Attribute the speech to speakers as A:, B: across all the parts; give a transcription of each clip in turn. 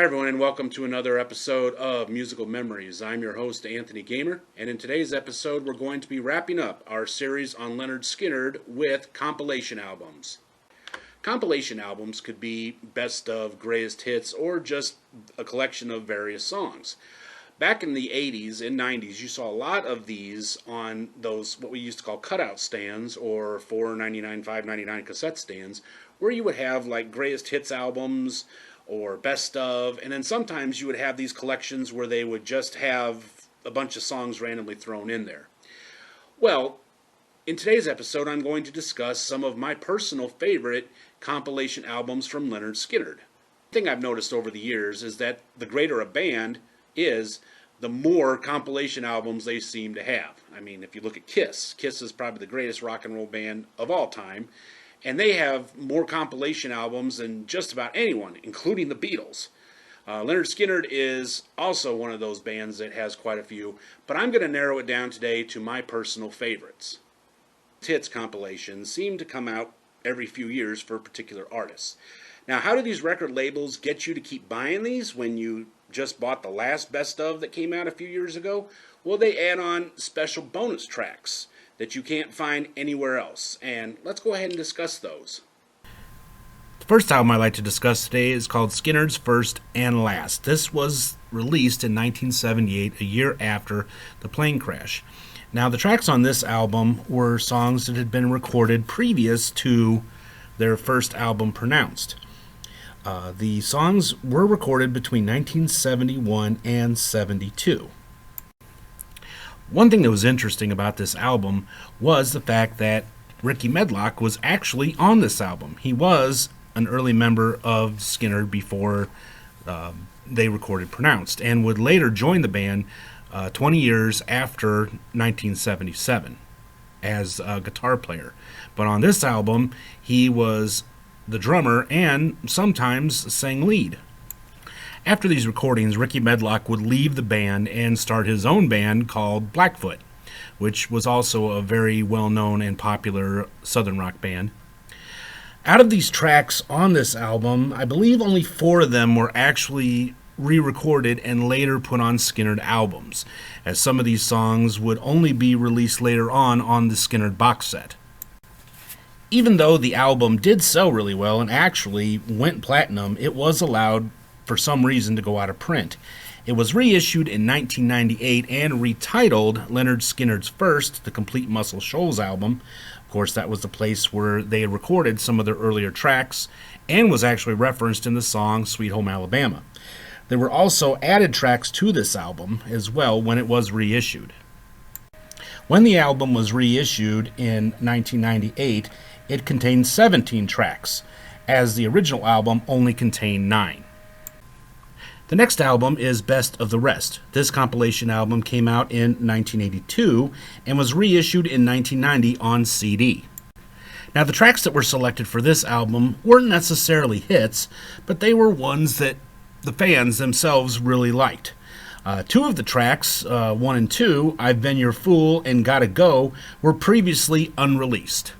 A: Hi everyone, and welcome to another episode of Musical Memories. I'm your host, Anthony Gamer, and in today's episode we're going to be wrapping up our series on Lynyrd Skynyrd with compilation albums. Compilation albums could be best of, greatest hits, or just a collection of various songs. Back in the 80s and 90s, you saw a lot of these on those, what we used to call cutout stands, or $4.99, $5.99 cassette stands, where you would have like greatest hits albums, or best of, and then sometimes you would have these collections where they would just have a bunch of songs randomly thrown in there. Well, in today's episode I'm going to discuss some of my personal favorite compilation albums from Lynyrd Skynyrd. The thing I've noticed over the years is that the greater a band is, the more compilation albums they seem to have. I mean, if you look at Kiss is probably the greatest rock and roll band of all time, and they have more compilation albums than just about anyone, including the Beatles. Lynyrd Skynyrd is also one of those bands that has quite a few, but I'm going to narrow it down today to my personal favorites. Hits compilations seem to come out every few years for particular artists. Now, how do these record labels get you to keep buying these when you just bought the last best of that came out a few years ago? Well, they add on special bonus tracks that you can't find anywhere else, and let's go ahead and discuss those.
B: The first album I'd like to discuss today is called Skynyrd's First and Last. This was released in 1978, a year after the plane crash. Now, the tracks on this album were songs that had been recorded previous to their first album, Pronounced. The songs were recorded between 1971 and 72. One thing that was interesting about this album was the fact that Ricky Medlocke was actually on this album. He was an early member of Skynyrd before they recorded Pronounced, and would later join the band 20 years after 1977 as a guitar player. But on this album, he was the drummer and sometimes sang lead. After these recordings, Ricky Medlocke would leave the band and start his own band called Blackfoot, which was also a very well-known and popular southern rock band. Out of these tracks on this album, I believe only 4 of them were actually re-recorded and later put on Skynyrd albums, as some of these songs would only be released later on the Skynyrd box set. Even though the album did sell really well and actually went platinum, it was allowed for some reason to go out of print. It was reissued in 1998 and retitled Lynyrd Skynyrd's First, the Complete Muscle Shoals album. Of course, that was the place where they had recorded some of their earlier tracks and was actually referenced in the song Sweet Home Alabama. There were also added tracks to this album as well when it was reissued. When the album was reissued in 1998, it contained 17 tracks, as the original album only contained 9. The next album is Best of the Rest. This compilation album came out in 1982 and was reissued in 1990 on CD. Now, the tracks that were selected for this album weren't necessarily hits, but they were ones that the fans themselves really liked. 2 of the tracks, 1 and 2, I've Been Your Fool and Gotta Go, were previously unreleased.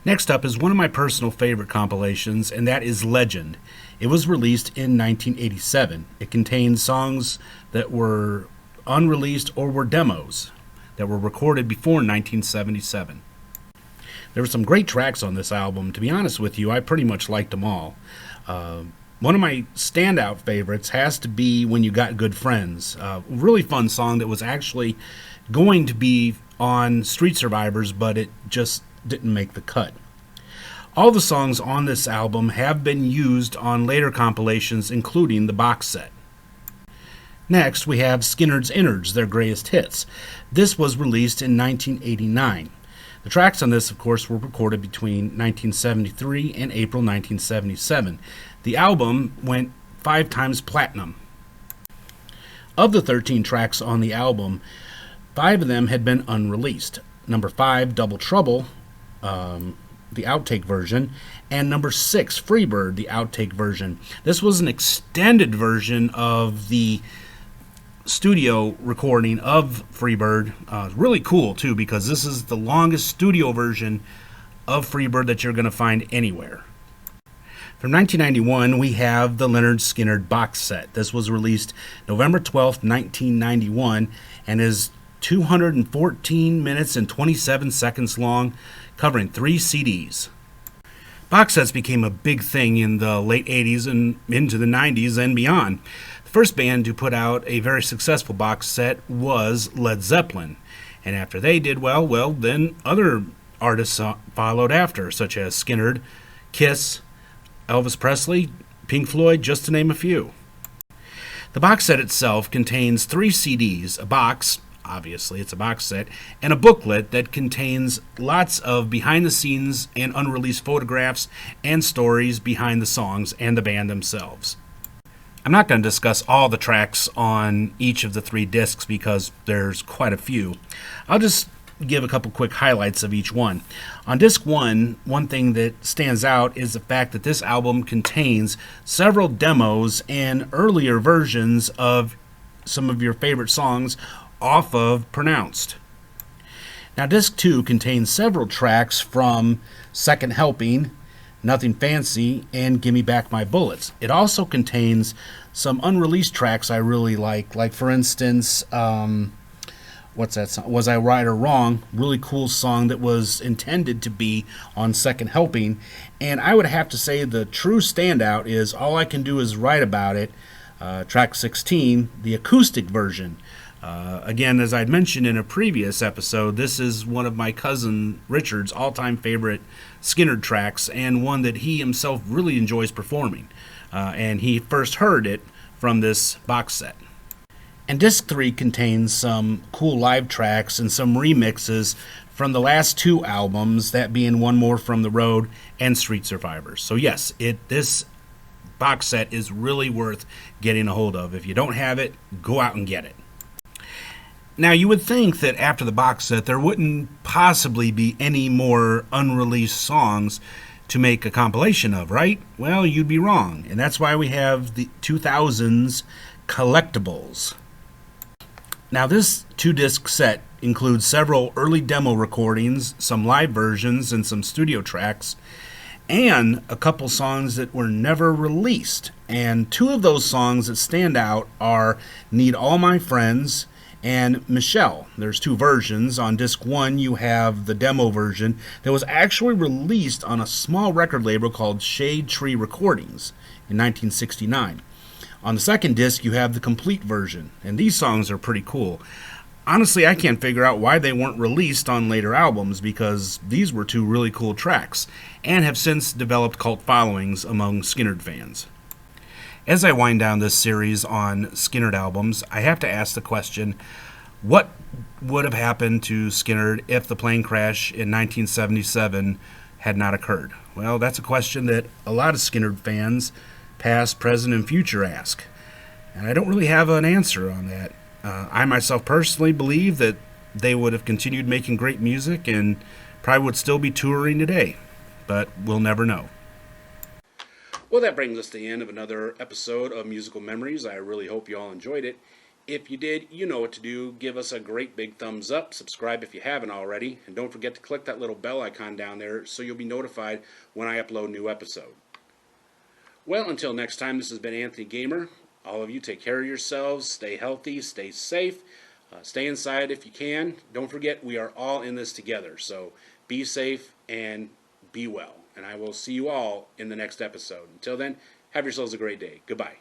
B: Next up is one of my personal favorite compilations, and that is Legend. It was released in 1987. It contains songs that were unreleased or were demos that were recorded before 1977. There were some great tracks on this album. To be honest with you, I pretty much liked them all. One of my standout favorites has to be When You Got Good Friends. A really fun song that was actually going to be on Street Survivors, but it just didn't make the cut. All the songs on this album have been used on later compilations, including the box set. Next, we have Skynyrd's Innards, their greatest hits. This was released in 1989. The tracks on this, of course, were recorded between 1973 and April 1977. The album went 5 times platinum. Of the 13 tracks on the album, 5 of them had been unreleased. Number 5, Double Trouble, the outtake version, and number 6, Freebird, the outtake version. This was an extended version of the studio recording of Freebird. Really cool, too, because this is the longest studio version of Freebird that you're going to find anywhere. From 1991, we have the Lynyrd Skynyrd box set. This was released November 12th, 1991, and is 214 minutes and 27 seconds long, covering 3 CDs. Box sets became a big thing in the late 80s and into the 90s and beyond. The first band to put out a very successful box set was Led Zeppelin. And after they did well, then other artists followed after, such as Skynyrd, Kiss, Elvis Presley, Pink Floyd, just to name a few. The box set itself contains 3 CDs, a box, obviously it's a box set, and a booklet that contains lots of behind-the-scenes and unreleased photographs and stories behind the songs and the band themselves. I'm not going to discuss all the tracks on each of the 3 discs because there's quite a few. I'll just give a couple quick highlights of each one. On disc 1, one thing that stands out is the fact that this album contains several demos and earlier versions of some of your favorite songs off of Pronounced. Now disc 2 contains several tracks from Second Helping, Nothing Fancy, and Gimme Back My Bullets. It also contains some unreleased tracks I really like for instance, what's that song? Was I Right or Wrong? Really cool song that was intended to be on Second Helping. And I would have to say the true standout is All I Can Do Is Write About It, track 16, the acoustic version. Again, as I'd mentioned in a previous episode, this is one of my cousin Richard's all-time favorite Skynyrd tracks and one that he himself really enjoys performing. And he first heard it from this box set. And disc 3 contains some cool live tracks and some remixes from the last 2 albums, that being One More From the Road and Street Survivors. So yes, this box set is really worth getting a hold of. If you don't have it, go out and get it. Now, you would think that after the box set, there wouldn't possibly be any more unreleased songs to make a compilation of, right? Well, you'd be wrong. And that's why we have the 2000s collectibles. Now, this 2-disc set includes several early demo recordings, some live versions, and some studio tracks, and a couple songs that were never released. And 2 of those songs that stand out are Need All My Friends and Michelle. There's 2 versions. On disc 1, you have the demo version that was actually released on a small record label called Shade Tree Recordings in 1969. On the second disc, you have the complete version, and these songs are pretty cool. Honestly, I can't figure out why they weren't released on later albums, because these were 2 really cool tracks, and have since developed cult followings among Skynyrd fans. As I wind down this series on Skynyrd albums, I have to ask the question, what would have happened to Skynyrd if the plane crash in 1977 had not occurred? Well, that's a question that a lot of Skynyrd fans, past, present, and future, ask. And I don't really have an answer on that. I myself personally believe that they would have continued making great music and probably would still be touring today, but we'll never know.
A: Well, that brings us to the end of another episode of Musical Memories. I really hope you all enjoyed it. If you did, you know what to do. Give us a great big thumbs up. Subscribe if you haven't already. And don't forget to click that little bell icon down there so you'll be notified when I upload a new episode. Well, until next time, this has been Anthony Gamer. All of you take care of yourselves. Stay healthy. Stay safe. Stay inside if you can. Don't forget, we are all in this together. So be safe and be well. And I will see you all in the next episode. Until then, have yourselves a great day. Goodbye.